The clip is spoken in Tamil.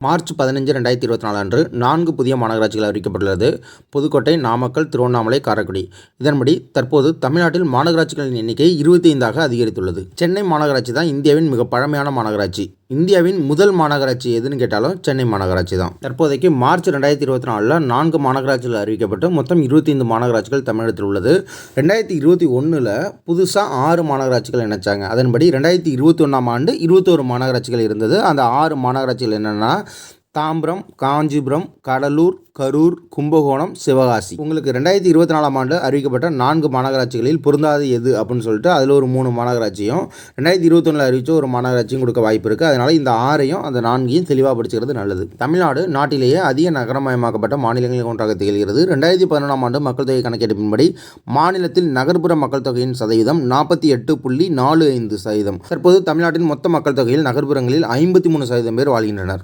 மார்ச் 15, 2024 அன்று 4 புதிய மாநகராட்சிகள் அறிவிக்கப்பட்டுள்ளது. புதுக்கோட்டை, நாமக்கல், திருவண்ணாமலை, காரைக்குடி. இதன்படி தற்போது தமிழ்நாட்டில் மாநகராட்சிகளின் எண்ணிக்கை 25ஆக அதிகரித்துள்ளது. சென்னை மாநகராட்சி தான் இந்தியாவின் மிக பழமையான மாநகராட்சி. இந்தியாவின் முதல் மாநகராட்சி எதுன்னு கேட்டாலும் சென்னை மாநகராட்சி தான். தற்போதைக்கு மார்ச் 2024 4 மாநகராட்சிகள் அறிவிக்கப்பட்டு மொத்தம் 25 மாநகராட்சிகள் தமிழகத்தில் உள்ளது. 2021 புதுசாக 6 மாநகராட்சிகள் இணைச்சாங்க. அதன்படி 2021ஆம் ஆண்டு 21 மாநகராட்சிகள் இருந்தது. அந்த 6 மாநகராட்சிகள் என்னென்னா தாம்பரம், காஞ்சிபுரம், கடலூர், கரூர், கும்பகோணம், சிவகாசி. உங்களுக்கு 2024ஆம் ஆண்டு அறிவிக்கப்பட்ட 4 மாநகராட்சிகளில் பொருந்தாது எது அப்படின்னு சொல்லிட்டு அதில் ஒரு 3 மாநகராட்சியும் 2021 அறிவித்த ஒரு மாநகராட்சியும் கொடுக்க வாய்ப்பு இருக்குது. அதனால் இந்த 6ஐயும் அந்த 4ஐயும் தெளிவாக படிச்சுக்கிறது நல்லது. தமிழ்நாடு நாட்டிலேயே அதிக நகரமயமாக்கப்பட்ட மாநிலங்களில் ஒன்றாக திகழ்கிறது. 2011ஆம் ஆண்டு மக்கள் தொகை கணக்கெடுப்பின்படி மாநிலத்தில் நகர்ப்புற மக்கள் தொகையின் சதவீதம் 48.45%. தற்போது தமிழ்நாட்டின் மொத்த மக்கள் தொகையில் நகர்ப்புறங்களில் 53% பேர் வாழ்கின்றனர்.